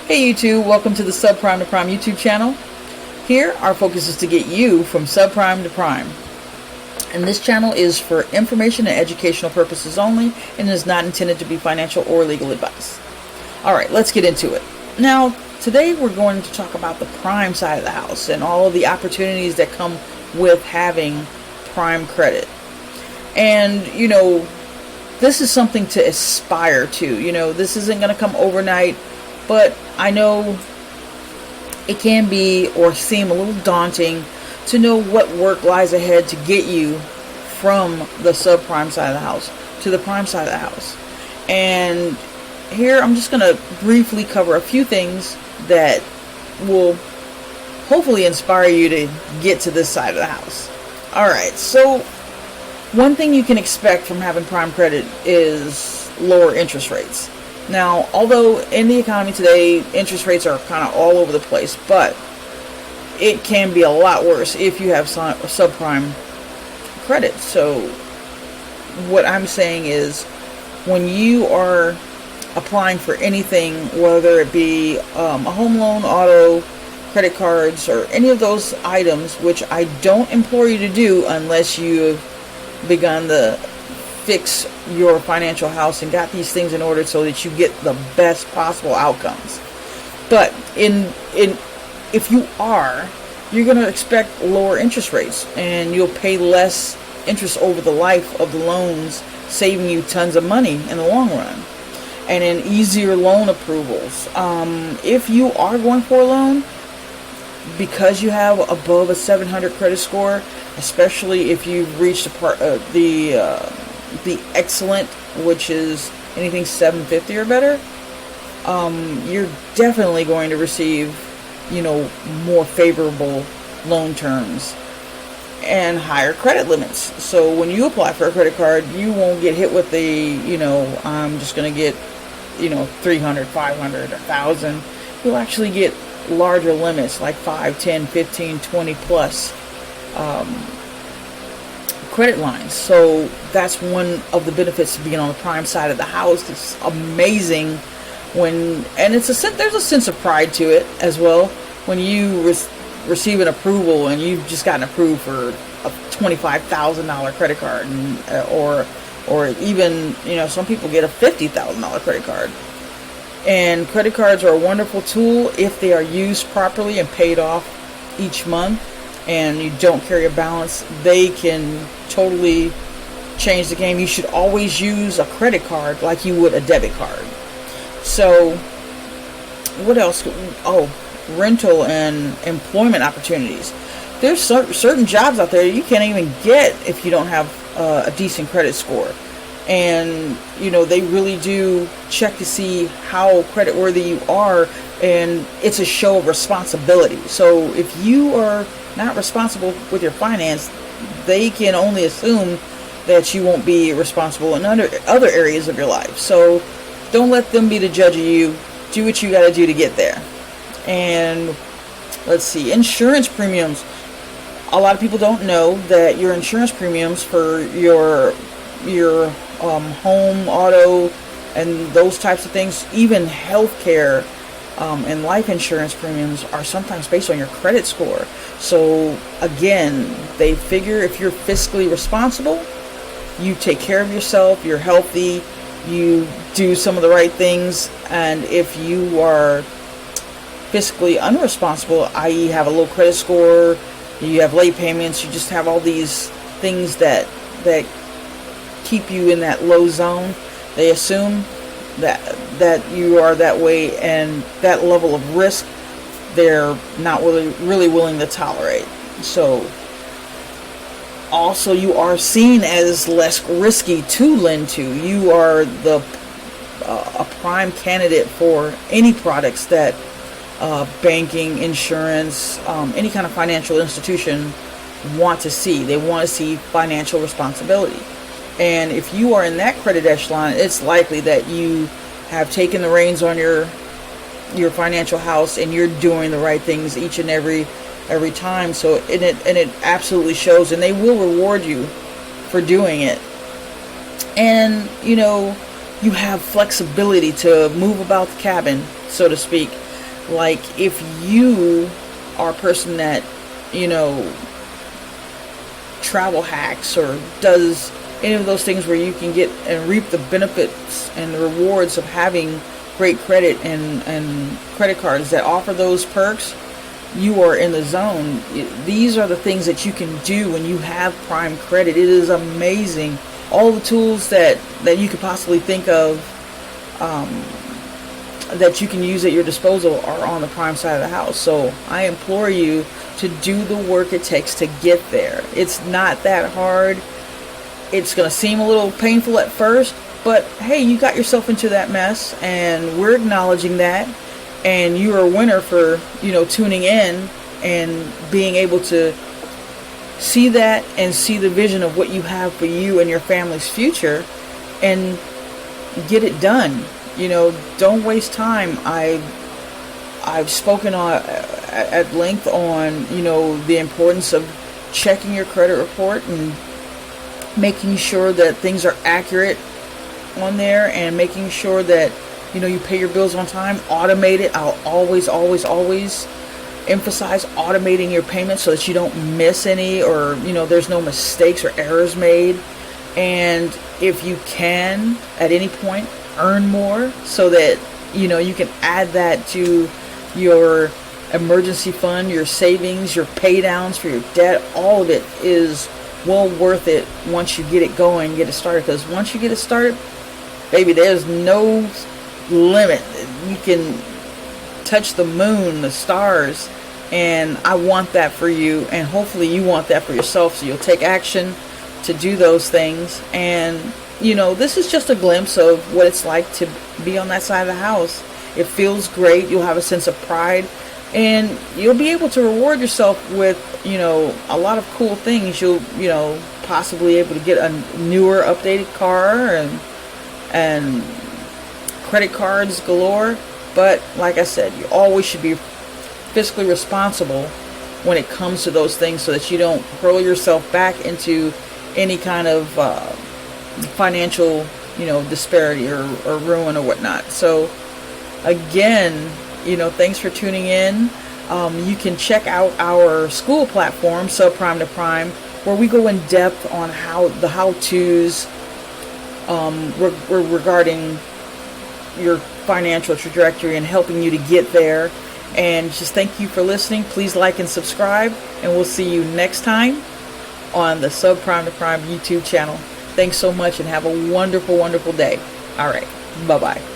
Hey YouTube, welcome to the Subprime to Prime YouTube channel. Here, our focus is to get you from subprime to prime. And this channel is for information and educational purposes only and is not intended to be financial or legal advice. Alright, let's get into it. Now, today we're going to talk about the prime side of the house and all of the opportunities that come with having prime credit. And, this is something to aspire to. This isn't going to come overnight. But I know it can be or seem a little daunting to know what work lies ahead to get you from the subprime side of the house to the prime side of the house. And here I'm just going to briefly cover a few things that will hopefully inspire you to get to this side of the house. Alright, so one thing you can expect from having prime credit is lower interest rates. Now, although in the economy today, interest rates are kind of all over the place, but it can be a lot worse if you have subprime credit. So what I'm saying is when you are applying for anything, whether it be a home loan, auto, credit cards, or any of those items, which I don't implore you to do unless you've begun the fix your financial house and got these things in order so that you get the best possible outcomes. But if you are, you're going to expect lower interest rates and you'll pay less interest over the life of the loans, saving you tons of money in the long run. And in easier loan approvals. If you are going for a loan, because you have above a 700 credit score, especially if you've reached the excellent, which is anything 750 or better, you're definitely going to receive, more favorable loan terms and higher credit limits. So when you apply for a credit card, you won't get hit with the, I'm just going to get, 300, 500, 1,000. You'll actually get larger limits like 5, 10, 15, 20 plus credit lines. So that's one of the benefits of being on the prime side of the house. It's amazing there's a sense of pride to it as well when you receive an approval and you've just gotten approved for a $25,000 credit card, or even some people get a $50,000 credit card. And credit cards are a wonderful tool if they are used properly and paid off each month, and you don't carry a balance. They can totally change the game. You should always use a credit card like you would a debit card. So what else? Rental and employment opportunities. There's certain jobs out there you can't even get if you don't have a decent credit score. And they really do check to see how creditworthy you are, and it's a show of responsibility. So if you are not responsible with your finance, they can only assume that you won't be responsible in other areas of your life. So don't let them be the judge of you. Do what you got to do to get there. And let's see, insurance premiums. A lot of people don't know that your insurance premiums for your home, auto, and those types of things, even healthcare and life insurance premiums, are sometimes based on your credit score. So again, they figure if you're fiscally responsible, you take care of yourself, you're healthy, you do some of the right things. And if you are fiscally unresponsible, i.e. have a low credit score, you have late payments, you just have all these things that keep you in that low zone, they assume that you are that way, and that level of risk they're not really willing to tolerate. So also you are seen as less risky to lend to. You are a prime candidate for any products that banking, insurance, any kind of financial institution want to see. They want to see financial responsibility. And if you are in that credit echelon, it's likely that you have taken the reins on your financial house and you're doing the right things each and every time. So it absolutely shows, and they will reward you for doing it. And you have flexibility to move about the cabin, so to speak. Like if you are a person that, you know, travel hacks or does any of those things where you can get and reap the benefits and the rewards of having great credit and credit cards that offer those perks, you are in the zone. These are the things that you can do when you have Prime credit. It is amazing. All the tools that you could possibly think of that you can use at your disposal are on the Prime side of the house. So I implore you to do the work it takes to get there. It's not that hard. It's going to seem a little painful at first, but hey, you got yourself into that mess, and we're acknowledging that. And you're a winner for, you know, tuning in and being able to see that and see the vision of what you have for you and your family's future and get it done. You know, don't waste time. I've spoken at length on, you know, the importance of checking your credit report and making sure that things are accurate on there, and making sure that, you know, you pay your bills on time. Automate it. I'll always emphasize automating your payments so that you don't miss any, or, you know, there's no mistakes or errors made. And if you can at any point earn more, so that, you know, you can add that to your emergency fund, your savings, your pay downs for your debt. All of it is well worth it once you get it going, get it started. Because once you get it started, baby, there's no limit. You can touch the moon, the stars, and I want that for you, and hopefully you want that for yourself, so you'll take action to do those things. And, you know, this is just a glimpse of what it's like to be on that side of the house. It feels great. You'll have a sense of pride, and you'll be able to reward yourself with, you know, a lot of cool things. You'll, you know, possibly able to get a newer, updated car, and credit cards galore. But like I said, you always should be fiscally responsible when it comes to those things, so that you don't hurl yourself back into any kind of financial, you know, disparity or ruin or whatnot. So again, you know, thanks for tuning in. You can check out our school platform, Subprime to Prime, where we go in depth on how-tos regarding your financial trajectory and helping you to get there. And just thank you for listening. Please like and subscribe, and we'll see you next time on the Subprime to Prime YouTube channel. Thanks so much, and have a wonderful, wonderful day. All right. Bye-bye.